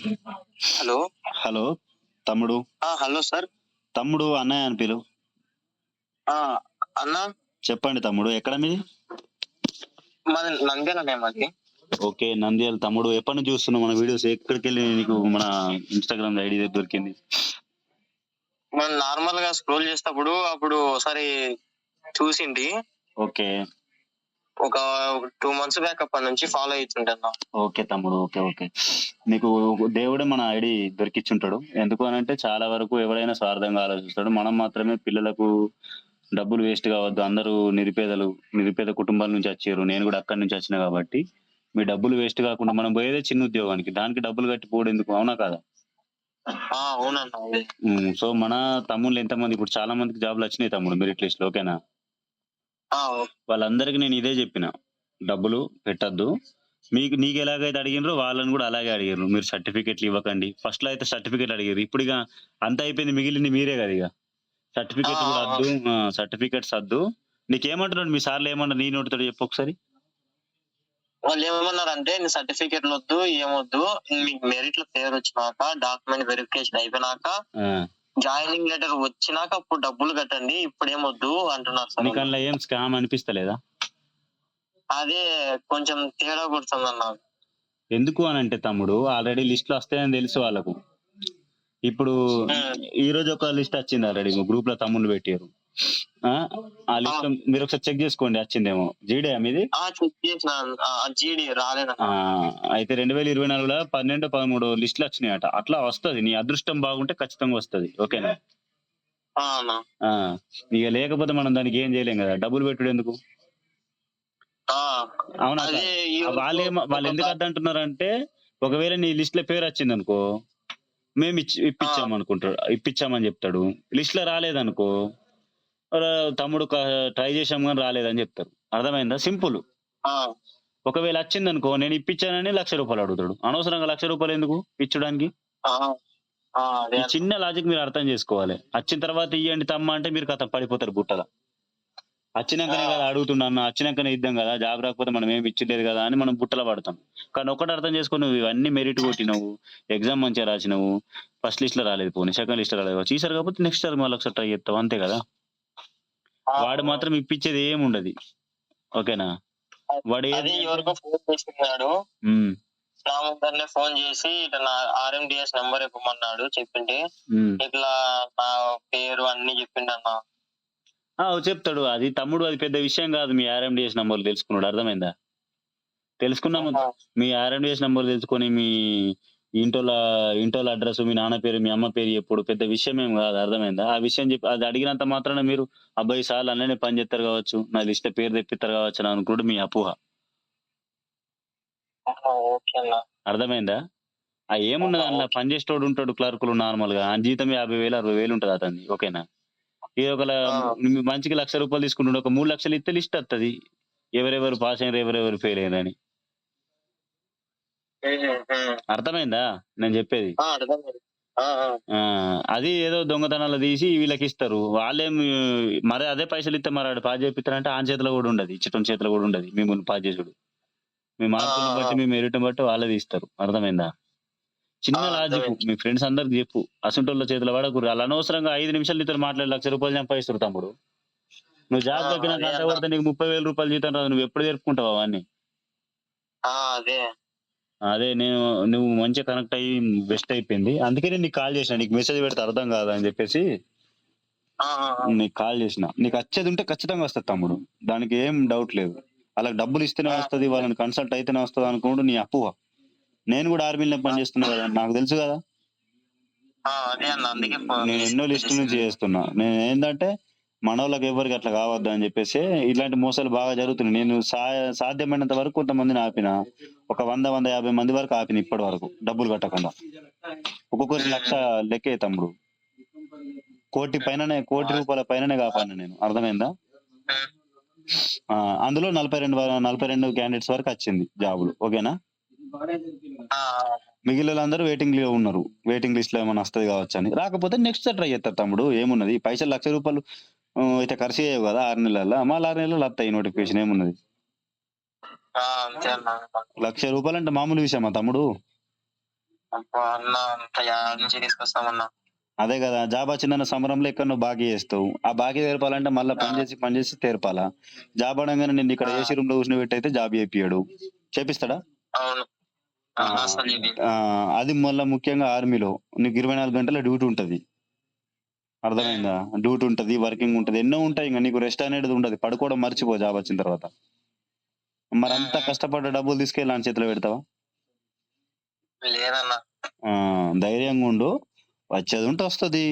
Hello. Hello తమ్ముడు. Hello sir. తమ్ముడు అన్నయ్య అని పిలువు. ఆ! అన్నా చెప్పండి తమ్ముడు, ఎక్కడ మీది? మాది నంద్యాలనే మాది. ఓకే, నంద్యాల. తమ్ముడు ఎప్పటి నుంచి చూస్తున్నావు మన వీడియోస్? ఎక్కడికెళ్ళి నీకు మన ఇన్స్టాగ్రామ్ ఐడి దొరికింది? మనం నార్మల్‌గా స్క్రోల్ చేసేటప్పుడు అప్పుడు ఒకసారి చూసింటి. ఓకే. ఒక 2 మంత్స్ బ్యాక్ అప్పటి నుంచి ఫాలో అయితుంటన్నా. ఓకే తమ్ముడు. ఓకే. ఓకే. నీకు దేవుడే మన ఐడి దొరికిచ్చుంటాడు. ఎందుకు అనంటే చాలా వరకు ఎవరైనా స్వార్థంగా ఆలోచిస్తాడు. మనం మాత్రమే పిల్లలకు డబ్బులు వేస్ట్ కావద్దు. అందరూ నిరుపేద కుటుంబాల నుంచి వచ్చారు. నేను కూడా అక్కడి నుంచి వచ్చిన కాబట్టి మీ డబ్బులు వేస్ట్ కాకుండా మనం పోయేదే చిన్న ఉద్యోగానికి. దానికి డబ్బులు కట్టి పోవడెందుకు? అవునా కాదా? అవునన్నా. అదే. సో మన తమ్ముళ్ళు ఎంతమంది ఇప్పుడు చాలా మందికి జాబ్‌లొచ్చినాయి తమ్ముడు మెరిట్ లిస్ట్‌లో. ఓకేనా? ఓకే. వాళ్ళందరికి నేను ఇదే చెప్పిన. డబ్బులు పెట్టొద్దు. నీకెలాగైతే అడిగినరో వాళ్ళని గూడా అలాగే అడిగిర్రు. మీరు సర్టిఫికేట్‌లు ఇవ్వకండి. ఫస్ట్‌లో అయితే సర్టిఫికేట్‌లు అడిగిర్రు. ఇప్పుడిగ అంతా అయిపోయింది. మిగిలింది మీరే గదా ఇగ. సర్టిఫికేట్‌లు గూడా అద్దు. సర్టిఫికేట్స్ అద్దు. నీకేమంటున్నాడు మీ సార్‌లు ఏమన్నారు? నీ నోటితోటి చెప్పు ఒకసారి. వాళ్ళేమన్నారంటే నీ సర్టిఫికేట్‌లొద్దు, ఏమొద్దు. మీకు మెరిట్‌లో పేరొచ్చినాక, డాక్యుమెంట్ వెరిఫికేషన్ అయిపోయినాక, ఆ! జాయినింగ్ లెటర్ వచ్చినాక అప్పుడు డబ్బులు కట్టండి. ఇప్పుడేమొద్దు అంటున్నారు సార్. నీకల్లా ఏం స్కామ్ అనిపిస్తలేదా? అదే కొంచెం తేడా కొడుతుందన్నా. ఎందుకు అనంటే తమ్ముడు ఆల్రెడీ లిస్ట్‌లో వస్తాయని తెలుసు వాళ్ళకు. ఇప్పుడు ఈరోజు ఒక లిస్ట్ వచ్చింది ఆల్రెడీ గ్రూప్‌లో తమ్ముళ్ళు పెట్టిర్రు. ఆ లిస్ట్‌లో మీరొకసారి చెక్ చేసుకోండి వచ్చిందేమో. జీడీయా మీది? చెక్ చేసిన. జీడీ రాలేదన్నా. అయితే 2024లో 12, 13 లిస్టులు వచ్చినాయట. అట్లా వస్తది. నీ అదృష్టం బాగుంటే ఖచ్చితంగా వస్తది. ఓకేనా? అన్నా. ఇక లేకపోతే మనం దానికి ఏం చేయలేం గదా! డబ్బులు పెట్టుడెందుకు? అవునా కాదా? వాళ్ళు ఎందుకు వద్దంటున్నారంటే ఒకవేళ నీ లిస్ట్‌లో పేరొచ్చిందనుకో, మేము ఇప్పిచ్చామని చెప్తాడు. లిస్ట్‌లో రాలేదనుకో, తమ్ముడు ట్రై చేశాం గాని రాలేదని చెప్తారు. అర్థమైందా? సింపుల్. ఒకవేళ వచ్చిందనుకో నేను ఇప్పిచ్చానని రూ. 1,00,000 అడుగుతాడు. అనవసరంగా రూ. 1,00,000 ఎందుకు ఇచ్చడానికి? ఈ చిన్న లాజిక్ మీరు అర్థం చేసుకోవాలి. వచ్చిన తర్వాత ఇయ్యండి తమ్మ అంటే మీరు కథం పడిపోతారు బుట్టల. వచ్చినాకనే కదా అడుగుతున్నా, వచ్చినాకనే ఇద్దాం కదా, జాబ్ రాకపోతే మనం ఏమి ఇచ్చలేదు కదా అని మనం బుట్టల పడతాం. కానీ ఒకటి అర్థం చేసుకో, నువ్వు ఇవన్నీ మెరిట్ కొట్టినవు, ఎగ్జామ్ మంచిగా రాసినవు, ఫస్ట్ లిస్ట్‌లో రాలేదు పోనీ, సెకండ్ లిస్ట్‌లో రాలేదు కావచ్చు. ఈసారి కాకపోతే నెక్స్ట్ సారి మళ్ళీ ఒకసారి ట్రై చేస్తావు అంతే కదా. వాడు మాత్రం ఇప్పించేది ఏముండదు. ఓకేనా? వాడు ఎవరికో ఫోన్ చేస్తున్నాడు. నా ముందరనే ఫోన్ చేసి ఇట్లా నా ఆర్ఎండిఎస్ నెంబర్ ఇవ్వమన్నాడు. చెప్పింటే ఇట్లా నా పేరు అన్ని చెప్పిండన్నా. చెప్తాడు. అది తమ్ముడు, అది పెద్ద విషయం కాదు. మీ ఆర్ఎండిఎస్ నంబర్లు తెలుసుకున్నాడు. అర్థమైందా? తెలుసుకున్నాము. మీ ఆర్ఎండిఎస్ నంబర్ తెలుసుకొని మీ ఇంటోళ్ళ అడ్రస్, మీ నాన్న పేరు, మీ అమ్మ పేరు చెప్పుడు పెద్ద విషయం ఏం కాదు. అర్థమైందా? ఆ విషయం చెప్పి అది అడిగినంత మాత్రాన మీరు అబ్బాయి సార్లు అన్ననే పని చేస్తారు కావచ్చు, నా లిస్ట్‌లో పేరు తెప్పిస్తారు కావచ్చు అని అనుకుంటే మీ అపోహ. అర్థమైందా? ఏమున్నది అందులో, పని చేసేటోడు ఉంటాడు, క్లర్కులు నార్మల్‌గా. ఆయన జీతం 50,000, 60,000 ఉంటది అతనిది. ఓకేనా? మనిషికి రూ. 1,00,000 తీసుకుంటుండు. ఒక 3,00,000 ఇస్తే లిస్ట్ వత్తది. ఎవరెవరు పాస్ అయ్యారు, ఎవరెవరు ఫెయిల్ అయ్యారని. అర్థమైందా నేను చెప్పేది? అది ఏదో దొంగతనాలు తీసి వీళ్ళకిస్తారు. వాళ్ళేమి మరి అదే పైసలు ఇస్తే మరి ఆడు పాస్ చేపిస్తారంటే ఆని చేతిలో కూడా ఉండదు, ఇచ్చేటోని చేతిలో కూడా ఉండదు మిమ్మల్ని పాస్ చేసుడు. మీ మార్కులను బట్టి, మీ మెరిట్‌ని బట్టి వాళ్ళే తీస్తారు. అర్థమైందా? చిన్న లాజిక్ మీ ఫ్రెండ్స్ అందరికి చెప్పు. అసంటోళ్ళ చేతిలో పడకుర్రి. ఆళ్ళు అనవసరంగా 5 నిమిషాలు నీతోని మాట్లాడి రూ. 1,00,000 సంపాదిస్తారు తమ్ముడు. నువ్వు జాబ్ దక్కినాక అంత కొడితే నీకు 30,000 జీతం రాదు. నువ్వు ఎప్పుడు జరుపుకుంటావు అవన్నీ? అదే నువ్వు మంచిగా కనెక్ట్ అయ్యి బెస్ట్ అయిపోయింది. అందుకే నేను నీకు కాల్ చేసిన. నీకు మెసేజ్ పెడితే అర్థం కాదా అని చెప్పేసి నీకు కాల్ చేసిన. నీకు వచ్చేది ఉంటే ఖచ్చితంగా వస్తది తమ్ముడు. దానికి ఏం డౌట్ లేదు. వాళ్ళకి డబ్బులు ఇస్తేనే వస్తది, వాళ్ళని కన్సల్ట్ అయితేనే వస్తది అనుకోడు నీ అపోహ. నేను కూడా ఆర్మీలో పని చేస్తున్నా కదా, నాకు తెలుసు కదా. నేను ఎన్నో లిస్ట్ నుంచి చేస్తున్నా. నేను ఏంటంటే మనోళ్ళకి ఎవరికి అట్లా కావద్దు అని చెప్పేసి ఇలాంటి మోసాలు బాగా జరుగుతున్నాయి. నేను సాధ్యమైనంత వరకు కొంతమందిని ఆపిన. ఒక 100, 150 మంది వరకు ఆపిన ఇప్పటి వరకు డబ్బులు కట్టకుండా. ఒక్కొక్కరికి 1,00,000 లెక్కే తమ్ముడు. కోటి రూపాయల పైననే కాపాడిన నేను. అర్థమైందా? అందులో 42 క్యాండిడేట్స్ వరకు వచ్చింది జాబులు. ఓకేనా? మిగిలినందరూ వెయిటింగ్‌లో ఉన్నారు. వెయిటింగ్ లిస్ట్‌లో ఏమైనా వస్తది కావచ్చు అని. రాకపోతే నెక్స్ట్ ట్రై చేస్తారు తమ్ముడు. ఏమున్నది? పైసలు రూ. 1,00,000 అయితే ఖర్చు చేయవు కదా 6 నెలల్లో. మళ్ళీ 6 నెలల్లో వస్తాయి నోటిఫికేషన్. ఏమున్నది? రూ. 1,00,000 అంటే మామూలు విషయమా తమ్ముడు? అబ్బా అన్న అంత యాడ్ నుంచి తీసుకొస్తామన్నా. అదే కదా, జాబ్ వచ్చిందన్న సంబరంలో ఎక్కడ నువ్వు బాకీ చేస్తావు. ఆ బాకీ తీర్పాలంటే మళ్ళీ ఆ, పని చేసి తీర్పాలా. జాబ్ అనగానే నిన్ను ఇక్కడ ఆ, ఏసీ రూమ్ లో కూర్చుని పెట్టయితే జాబ్ చేపియడు, చేపిస్తాడా? అవును. ఆ, అసలు ఇది ఆ, అది మళ్ళీ ముఖ్యంగా ఆర్మీలో నీకు 24 గంటల డ్యూటీ ఉంటది. అర్థమైందా? డ్యూటీ ఉంటది, వర్కింగ్ ఉంటది, ఎన్నో ఉంటాయి. ఇంకా నీకు రెస్ట్ అనేది ఉండదు, పడుకోవడం మర్చిపో జాబ్ వచ్చిన తర్వాత. మరి అంత కష్టపడ్డ డబ్బులు తీసుకెళ్ళి ఆయన చేతిలో పెడతావా? లేదన్నా. ఆ, ధైర్యంగా ఉండు. వచ్చేది ఉంటే వస్తుంది,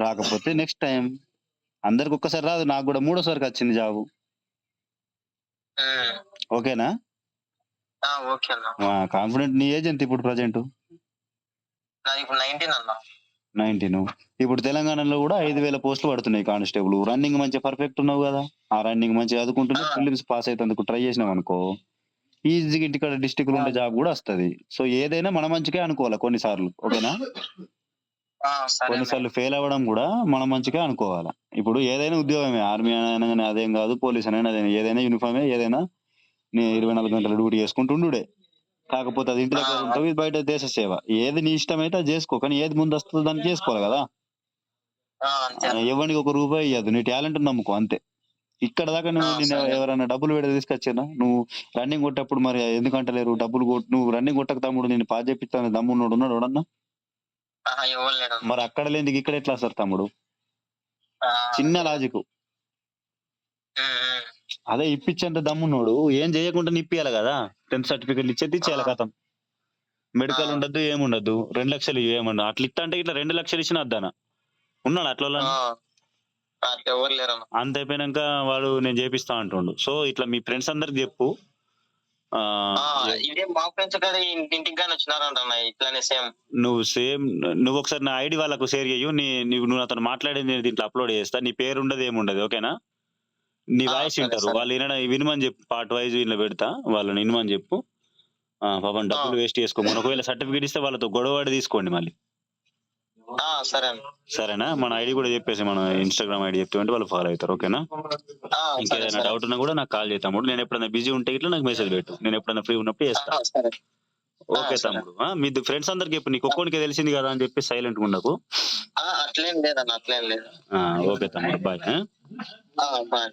రాకపోతే నెక్స్ట్ టైం. అందరికి ఒక్కసారి రాదు, నాకు కూడా మూడోసారికి వచ్చింది జాబు. ఓకేనా? ఓకే అన్న. కాన్ఫిడెంట్. నీ ఏజ్ ఎంత ఇప్పుడు ప్రజెంట్? నాది ఇప్పుడు 19 అన్న. 19. ఇప్పుడు తెలంగాణలో కూడా 5,000 పోస్టులు పడుతున్నాయి కానిస్టేబుల్. రన్నింగ్ మంచిగా పర్ఫెక్ట్ ఉన్నావు కదా, ఆ రన్నింగ్ మంచిగా చదువుకుంటున్నా, ప్రిలిమ్స్ పాస్ అయితందుకు ట్రై చేసినావు అనుకో, ఈజీగా ఇంటికాడ డిస్టిక్ ఉండే జాబ్ కూడా వస్తది. సో ఏదైనా మన మంచిగా అనుకోవాలి కొన్నిసార్లు. ఓకేనా? సరే అన్న. కొన్నిసార్లు ఫెయిల్ అవ్వడం కూడా మన మంచిగా అనుకోవాలా. ఇప్పుడు ఏదైనా ఉద్యోగమే, ఆర్మీ అనగానే అదేం కాదు, పోలీస్ అనగానే అదే, ఏదైనా యూనిఫామే, ఏదైనా నీ 24 గంటల డ్యూటీ చేసుకుంటూ ఉండుడే. కాకపోతే అది ఇంటి దగ్గర ఉంటావు, ఇది బయట దేశ సేవ. ఏది నీ ఇష్టం అయితే అది చేసుకో, కానీ ఏది ముందు వస్తుందో దాన్ని చేసుకోవాలి కదా. అంతే అన్న. ఎవరికి ఒక రూపాయి ఇవ్వద్దు, నీ టాలెంట్ నమ్ముకో అంతే. ఇక్కడ దాకా నువ్వు నిన్ను సరే. ఎవరైనా డబ్బులు పెడితే తీసుకొచ్చినా? నువ్వు రన్నింగ్ కొట్టేప్పుడు మరి ఎందుకంటలేరు డబ్బులు నువ్వు రన్నింగ్ కొట్టక తమ్ముడు నేను పాస్ చేపిస్తాను దమ్మున్నాడు ఉన్నాడు ఎవడన్నా? ఎవరు లేడు అన్న. మరి అక్కడ లేని ఇక్కడ ఎట్లా వస్తారు తమ్ముడు? చిన్న లాజిక్. అదే ఇప్పించంటే దమ్మున్నోడు ఏం చేయకుండా ఇప్పియాలి కదా. 10th సర్టిఫికెట్లు ఇచ్చేది ఇచ్చేయాలి కథం. మెడికల్ ఉండద్దు, ఏముండద్దు, 2 లక్షలు ఏముండదు. అట్లా ఇస్తా అంటే ఇట్లా 2 లక్షలు ఇచ్చిన అద్దానా ఉన్నాడు అట్లా. ఎవరు లేరు అన్న. అంత అయిపోయినాక వాడు నేను చేపిస్తా అంటుండు. సో ఇట్లా మీ ఫ్రెండ్స్ అందరికి చెప్పు. ఇదే మా ఫ్రెండ్స్ కదా ఇంటికి కానీ వచ్చినారంట ఇట్లానే సేమ్. నువ్వు ఒకసారి నా ఐడి వాళ్ళకు షేర్ చేయు. నువ్వు అతను మాట్లాడేది నేను దీంట్లో అప్లోడ్ చేస్తా. నీ పేరు ఉండదు, ఏముండదు. ఓకేనా? నీ వాయిస్ వింటారు వాళ్ళు, వినమని చెప్పు. పార్ట్ వైజ్ వీళ్ళు పెడతా, వాళ్ళని వినమని చెప్పు. పాపం డబ్బులు వేస్ట్ చేసుకోమని. ఒకవేళ సర్టిఫికేట్ ఇస్తే వాళ్ళతో గొడవడి తీసుకోండి మళ్ళీ. సరేనా? మన ఐడి కూడా చెప్పేసి, మన ఇన్స్టాగ్రామ్ ఐడి చెప్తే వాళ్ళు ఫాలో అవుతారు. ఓకేనా? ఇంకేదైనా డౌట్ ఉన్నా కూడా నాకు కాల్ చేయి తమ్ముడు. నేను ఎప్పుడైనా బిజీ ఉంటే ఇట్లా నాకు మెసేజ్ పెట్టు, నేను ఎప్పుడైనా ఫ్రీ ఉన్నప్పుడు చేస్తా. ఓకే తమ్ముడు. మీ ఫ్రెండ్స్ అందరికి చెప్పు, నీకు ఒక్కొనికి తెలిసింది కదా అని చెప్పి సైలెంట్ గా ఉండకు. అట్లేం లేదన్న, అట్లేం లేదు. ఓకే తమ్ముడు, బాయ్. బాయ్.